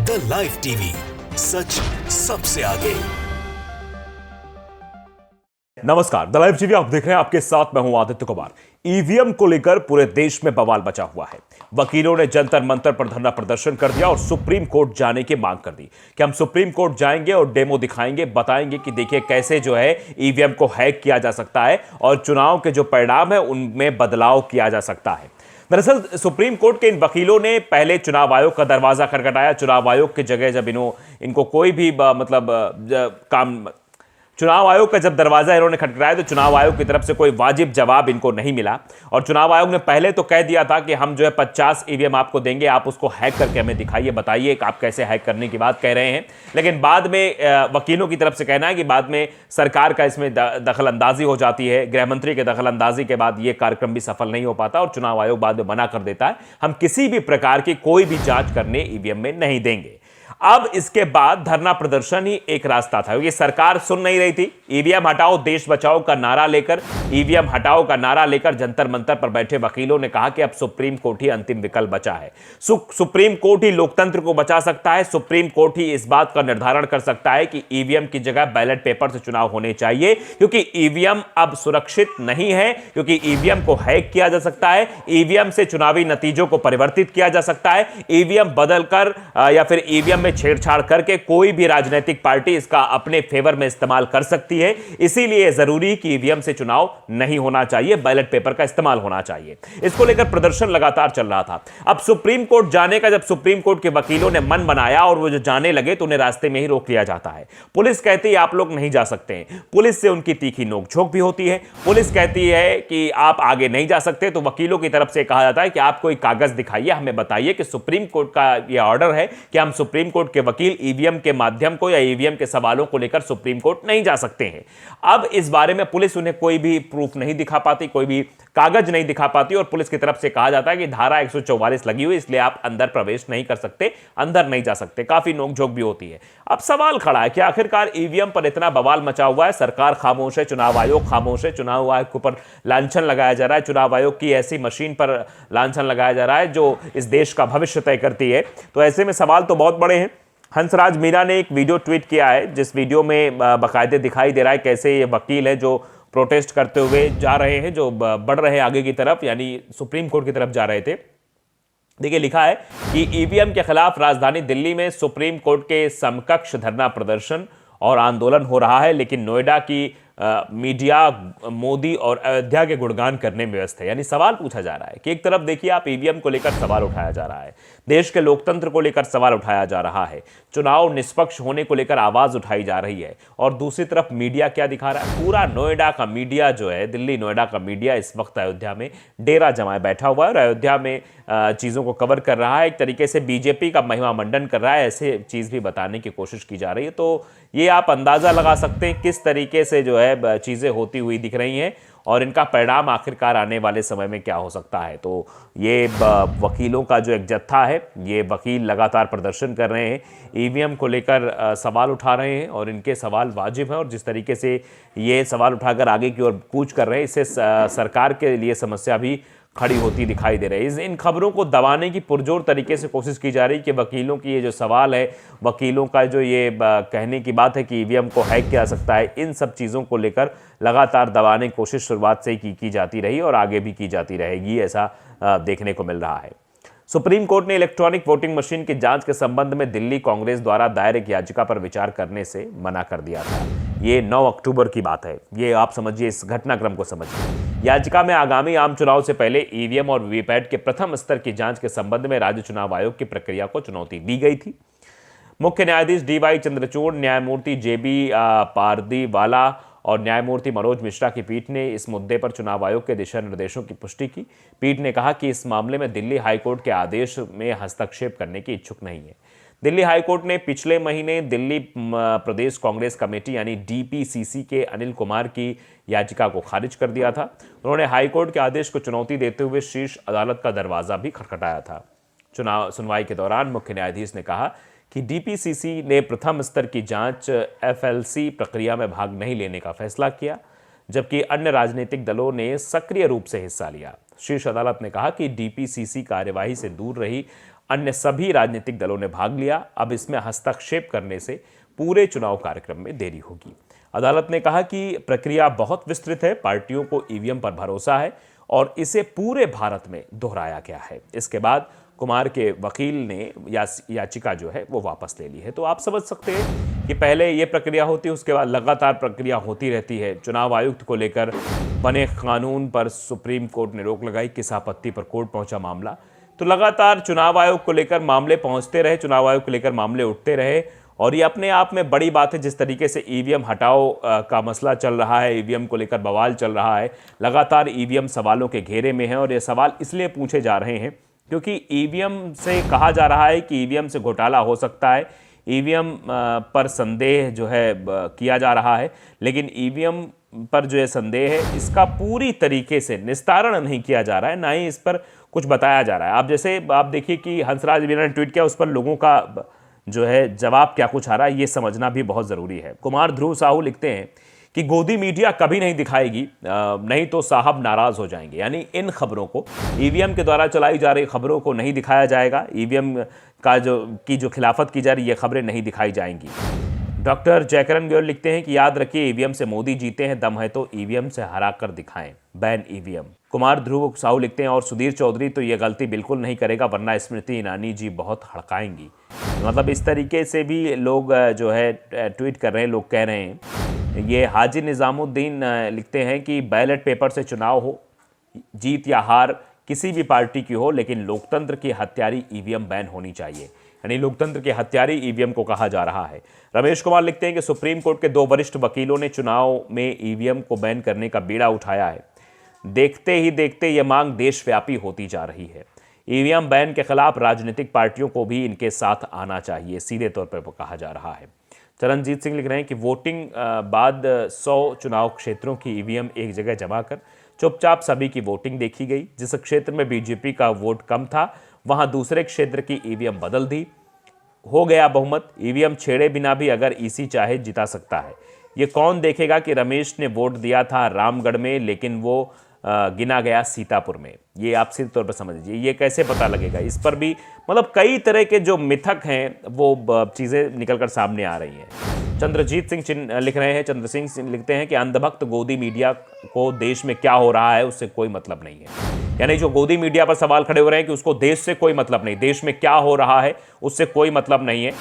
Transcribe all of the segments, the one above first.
The live TV, सच सबसे आगे। नमस्कार, द लाइव टीवी आप देख रहे हैं। आपके साथ मैं हूं आदित्य कुमार। ईवीएम को लेकर पूरे देश में बवाल मचा हुआ है। वकीलों ने जंतर मंतर पर धरना प्रदर्शन कर दिया और सुप्रीम कोर्ट जाने की मांग कर दी कि हम सुप्रीम कोर्ट जाएंगे और डेमो दिखाएंगे, बताएंगे कि देखिए कैसे जो है ईवीएम को हैक किया जा सकता है और चुनाव के जो परिणाम है उनमें बदलाव किया जा सकता है। दरअसल सुप्रीम कोर्ट के इन वकीलों ने पहले चुनाव आयोग का दरवाजा खटखटाया। चुनाव आयोग की जगह जब इनको कोई भी काम चुनाव आयोग का जब दरवाजा इन्होंने खटखटाया तो चुनाव आयोग की तरफ से कोई वाजिब जवाब इनको नहीं मिला। और चुनाव आयोग ने पहले तो कह दिया था कि हम जो है 50 ईवीएम आपको देंगे, आप उसको हैक करके हमें दिखाइए, बताइए कि आप कैसे हैक करने की बात कह रहे हैं। लेकिन बाद में वकीलों की तरफ से कहना है कि बाद में सरकार का इसमें दखल अंदाजी हो जाती है। गृह मंत्री के दखल अंदाजी के बाद यह कार्यक्रम भी सफल नहीं हो पाता और चुनाव आयोग बाद में मना कर देता है, हम किसी भी प्रकार की कोई भी जांच करने ईवीएम में नहीं देंगे। अब इसके बाद धरना प्रदर्शन ही एक रास्ता था, क्योंकि सरकार सुन नहीं रही थी। ईवीएम हटाओ देश बचाओ का नारा लेकर, ईवीएम हटाओ का नारा लेकर जंतर मंतर पर बैठे वकीलों ने कहा कि अब सुप्रीम कोर्ट ही अंतिम विकल्प बचा है। सुप्रीम कोर्ट ही लोकतंत्र को बचा सकता है। सुप्रीम कोर्ट ही इस बात का निर्धारण कर सकता है कि ईवीएम की जगह बैलेट पेपर से चुनाव होने चाहिए, क्योंकि ईवीएम अब सुरक्षित नहीं है, क्योंकि ईवीएम को हैक किया जा सकता है, ईवीएम से चुनावी नतीजों को परिवर्तित किया जा सकता है, ईवीएम बदलकर या फिर ईवीएम में छेड़छाड़ करके कोई भी राजनीतिक पार्टी इसका अपने फेवर में इस्तेमाल कर सकती है। इसीलिए जरूरी कि ईवीएम से चुनाव नहीं होना चाहिए, बैलेट पेपर का इस्तेमाल होना चाहिए। इसको लेकर प्रदर्शन लगातार चल रहा था। अब सुप्रीम कोर्ट जाने का जब सुप्रीम कोर्ट के वकीलों ने मन बनाया और वो जो जाने लगे तो उन्हें रास्ते में ही रोक लिया जाता है। पुलिस कहती है आप लोग नहीं जा सकते हैं, पुलिस से उनकी तीखी नोकझोंक भी होती है। पुलिस कहती है कि आप आगे नहीं जा सकते, तो वकीलों की तरफ से कहा जाता है कि आप कोई कागज दिखाइए, हमें बताइए कि सुप्रीम कोर्ट का यह ऑर्डर है कि हम सुप्रीम कोर्ट के वकील ईवीएम के माध्यम को या ईवीएम के सवालों को लेकर सुप्रीम कोर्ट नहीं जा सकते हैं। अब इस बारे में पुलिस उन्हें कोई भी प्रूफ नहीं दिखा पाती, कोई भी कागज नहीं दिखा पाती और पुलिस की तरफ से कहा जाता है कि धारा 144 लगी हुई, इसलिए आप अंदर प्रवेश नहीं कर सकते, अंदर नहीं जा सकते। काफी नोकझोंक भी होती है। अब सवाल खड़ा है कि आखिरकार ईवीएम पर इतना बवाल मचा हुआ है, सरकार खामोश है, चुनाव आयोग खामोश है, चुनाव आयोग के ऊपर लांछन लगाया जा रहा है, चुनाव आयोग की ऐसी मशीन पर लांछन लगाया जा रहा है जो इस देश का भविष्य तय करती है। तो ऐसे में सवाल तो बहुत बड़े हैं। हंसराज मीणा ने एक वीडियो ट्वीट किया है, जिस वीडियो में बाकायदे दिखाई दे रहा है कैसे ये वकील है जो प्रोटेस्ट करते हुए जा रहे हैं, जो बढ़ रहे हैं आगे की तरफ, यानी सुप्रीम कोर्ट की तरफ जा रहे थे। देखिए लिखा है कि ईवीएम के खिलाफ राजधानी दिल्ली में सुप्रीम कोर्ट के समकक्ष धरना प्रदर्शन और आंदोलन हो रहा है, लेकिन नोएडा की मीडिया मोदी और अयोध्या के गुणगान करने में व्यस्त है। यानी सवाल पूछा जा रहा है कि एक तरफ देखिए आप ईवीएम को लेकर सवाल उठाया जा रहा है, देश के लोकतंत्र को लेकर सवाल उठाया जा रहा है, चुनाव निष्पक्ष होने को लेकर आवाज उठाई जा रही है, और दूसरी तरफ मीडिया क्या दिखा रहा है? पूरा नोएडा का मीडिया जो है, दिल्ली नोएडा का मीडिया इस वक्त अयोध्या में डेरा जमाए बैठा हुआ है और अयोध्या में चीज़ों को कवर कर रहा है। एक तरीके से बीजेपी का महिमा मंडन कर रहा है, ऐसे चीज़ भी बताने की कोशिश की जा रही है। तो ये आप अंदाज़ा लगा सकते हैं किस तरीके से जो है चीज़ें होती हुई दिख रही हैं और इनका परिणाम आखिरकार आने वाले समय में क्या हो सकता है। तो ये वकीलों का जो एक जत्था है, ये वकील लगातार प्रदर्शन कर रहे हैं, ईवीएम को लेकर सवाल उठा रहे हैं और इनके सवाल वाजिब हैं, और जिस तरीके से ये सवाल उठाकर आगे की ओर कूच कर रहे हैं, इससे सरकार के लिए समस्या भी खड़ी होती दिखाई दे रही है। इन खबरों को दबाने की पुरजोर तरीके से कोशिश की जा रही है कि वकीलों की ये जो सवाल है, वकीलों का जो ये कहने की बात है कि ईवीएम को हैक किया जा सकता है, इन सब चीज़ों को लेकर लगातार दबाने की कोशिश शुरुआत से ही की जाती रही और आगे भी की जाती रहेगी, ऐसा देखने को मिल रहा है। सुप्रीम कोर्ट ने इलेक्ट्रॉनिक वोटिंग मशीन की जांच के संबंध में दिल्ली कांग्रेस द्वारा दायर एक याचिका पर विचार करने से मना कर दिया था। ये 9 अक्टूबर की बात है, ये आप समझिए, इस घटनाक्रम को समझिए। याचिका में आगामी आम चुनाव से पहले ईवीएम और वीवीपैट के प्रथम स्तर की जांच के संबंध में राज्य चुनाव आयोग की प्रक्रिया को चुनौती दी गई थी। मुख्य न्यायाधीश डीवाई चंद्रचूड़, न्यायमूर्ति जेबी पारदीवाला और न्यायमूर्ति मनोज मिश्रा की पीठ ने इस मुद्दे पर चुनाव आयोग के दिशा निर्देशों की पुष्टि की। पीठ ने कहा कि इस मामले में दिल्ली हाईकोर्ट के आदेश में हस्तक्षेप करने की इच्छुक नहीं है। दिल्ली हाईकोर्ट ने पिछले महीने दिल्ली प्रदेश कांग्रेस कमेटी यानी डीपीसीसी के अनिल कुमार की याचिका को खारिज कर दिया था। उन्होंने हाईकोर्ट के आदेश को चुनौती देते हुए शीर्ष अदालत का दरवाजा भी खटखटाया था। चुनाव सुनवाई के दौरान मुख्य न्यायाधीश ने कहा कि डीपीसीसी ने प्रथम स्तर की जांच एफएलसी प्रक्रिया में भाग नहीं लेने का फैसला किया, जबकि अन्य राजनीतिक दलों ने सक्रिय रूप से हिस्सा लिया। शीर्ष अदालत ने कहा कि डीपीसीसी कार्यवाही से दूर रही अन्य सभी राजनीतिक दलों ने भाग लिया। अब इसमें हस्तक्षेप करने से पूरे चुनाव कार्यक्रम में देरी होगी। अदालत ने कहा कि प्रक्रिया बहुत विस्तृत है, पार्टियों को ईवीएम पर भरोसा है और इसे पूरे भारत में दोहराया गया है। इसके बाद कुमार के वकील ने याचिका जो है वो वापस ले ली है। तो आप समझ सकते हैं कि पहले ये प्रक्रिया होती है, उसके बाद लगातार प्रक्रिया होती रहती है। चुनाव आयुक्त को लेकर बने कानून पर सुप्रीम कोर्ट ने रोक लगाई, किस आपत्ति पर कोर्ट पहुंचा मामला। तो लगातार चुनाव आयोग को लेकर मामले पहुंचते रहे, चुनाव आयोग को लेकर मामले उठते रहे और ये अपने आप में बड़ी बात है। जिस तरीके से ईवीएम हटाओ का मसला चल रहा है, ईवीएम को लेकर बवाल चल रहा है, लगातार ईवीएम सवालों के घेरे में है और ये सवाल इसलिए पूछे जा रहे हैं क्योंकि ईवीएम से कहा जा रहा है कि ईवीएम से घोटाला हो सकता है, ईवीएम पर संदेह जो है किया जा रहा है, लेकिन ईवीएम पर जो है संदेह है इसका पूरी तरीके से निस्तारण नहीं किया जा रहा है, ना ही इस पर कुछ बताया जा रहा है। आप देखिए कि हंसराज मीणा ने ट्वीट किया, उस पर लोगों का जो है जवाब क्या कुछ आ रहा है, ये समझना भी बहुत ज़रूरी है। कुमार ध्रुव साहू लिखते हैं कि गोदी मीडिया कभी नहीं दिखाएगी, नहीं तो साहब नाराज हो जाएंगे। यानी इन खबरों को, ईवीएम के द्वारा चलाई जा रही खबरों को नहीं दिखाया जाएगा, ईवीएम का जो खिलाफत की जा रही ये खबरें नहीं दिखाई जाएंगी। डॉक्टर जयकरण गोयल लिखते हैं कि याद रखिए ईवीएम से मोदी जीते हैं, दम है तो ईवीएम से हरा कर दिखाएं, बैन ईवीएम। कुमार ध्रुव साहू लिखते हैं और सुधीर चौधरी तो ये गलती बिल्कुल नहीं करेगा वरना स्मृति ईरानी जी बहुत हड़काएंगी। मतलब इस तरीके से भी लोग जो है ट्वीट कर रहे हैं, लोग कह रहे हैं। ये हाजी निज़ामुद्दीन लिखते हैं कि बैलेट पेपर से चुनाव हो, जीत या हार किसी भी पार्टी की हो, लेकिन लोकतंत्र की हत्यारी ईवीएम बैन होनी चाहिए। यानी लोकतंत्र की हत्यारी ईवीएम को कहा जा रहा है। रमेश कुमार लिखते हैं कि सुप्रीम कोर्ट के 2 वरिष्ठ वकीलों ने चुनाव में ईवीएम को बैन करने का बीड़ा उठाया है। देखते ही देखते ये मांग देशव्यापी होती जा रही है। ईवीएम बैन के खिलाफ राजनीतिक पार्टियों को भी इनके साथ आना चाहिए, सीधे तौर पर कहा जा रहा है। चरणजीत सिंह लिख रहे हैं कि वोटिंग बाद 100 चुनाव क्षेत्रों की ईवीएम एक जगह जमा कर चुपचाप सभी की वोटिंग देखी गई। जिस क्षेत्र में बीजेपी का वोट कम था वहां दूसरे क्षेत्र की ईवीएम बदल दी, हो गया बहुमत। ईवीएम छेड़े बिना भी अगर ईसी चाहे जिता सकता है। ये कौन देखेगा कि रमेश ने वोट दिया था रामगढ़ में लेकिन वो गिना गया सीतापुर में। ये आप सीधे तौर पर समझ लीजिए, ये कैसे पता लगेगा। इस पर भी मतलब कई तरह के जो मिथक हैं वो चीज़ें निकलकर सामने आ रही हैं। चंद्रजीत सिंह लिख रहे हैं, चंद्र सिंह लिखते हैं कि अंधभक्त गोदी मीडिया को देश में क्या हो रहा है उससे कोई मतलब नहीं है। यानी जो गोदी मीडिया पर सवाल खड़े हो रहे हैं कि उसको देश से कोई मतलब नहीं, देश में क्या हो रहा है उससे कोई मतलब नहीं है।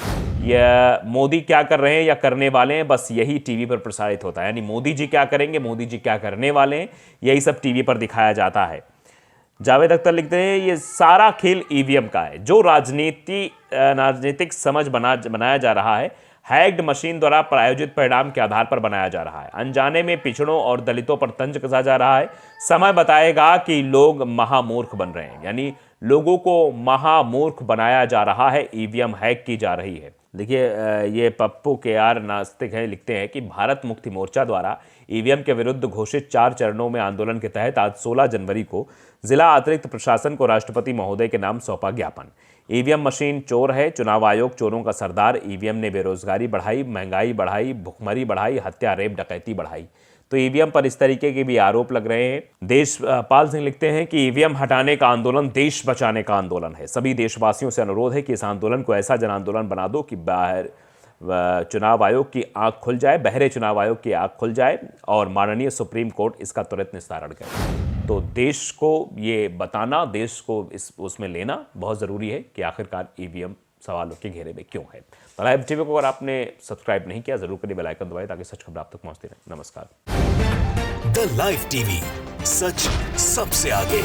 यह मोदी क्या कर रहे हैं या करने वाले हैं, बस यही टीवी पर प्रसारित होता है। यानी मोदी जी क्या करेंगे, मोदी जी क्या करने वाले हैं, यही सब टीवी पर दिखाया जाता है। जावेद अख्तर लिखते हैं ये सारा खेल ईवीएम का है, जो राजनीतिक समझ बनाया जा रहा है, हैक्ड मशीन द्वारा प्रायोजित परिणाम के आधार पर बनाया जा रहा है। अनजाने में पिछड़ों और दलितों पर तंज कसा जा रहा है। समय बताएगा कि लोग महामूर्ख बन रहे हैं। यानी लोगों को महामूर्ख बनाया जा रहा है, ईवीएम हैक की जा रही है। देखिए ये पप्पू के आर नास्तिक है, लिखते हैं कि भारत मुक्ति मोर्चा द्वारा ईवीएम के विरुद्ध घोषित 4 चरणों में आंदोलन के तहत आज 16 जनवरी को जिला अतिरिक्त प्रशासन को राष्ट्रपति महोदय के नाम सौंपा ज्ञापन। ईवीएम मशीन चोर है, चुनाव आयोग चोरों का सरदार। ईवीएम ने बेरोजगारी बढ़ाई, महंगाई बढ़ाई, भुखमरी बढ़ाई, हत्या रेप डकैती बढ़ाई। तो ईवीएम पर इस तरीके के भी आरोप लग रहे हैं। देशपाल सिंह लिखते हैं कि ईवीएम हटाने का आंदोलन देश बचाने का आंदोलन है। सभी देशवासियों से अनुरोध है कि इस आंदोलन को ऐसा जन आंदोलन बना दो कि बाहर चुनाव आयोग की आंख खुल जाए, बहरे चुनाव आयोग की आंख खुल जाए और माननीय सुप्रीम कोर्ट इसका तुरंत निस्तारण करे। तो देश को ये बताना, देश को उसमें लेना बहुत ज़रूरी है कि आखिरकार ईवीएम सवालों के घेरे में क्यों है। द लाइव टीवी को अगर आपने सब्सक्राइब नहीं किया जरूर करिए, बेल आइकन दबाएं ताकि सच खबर आप तक पहुंचती रहे। नमस्कार। द लाइव टीवी, सच सबसे आगे।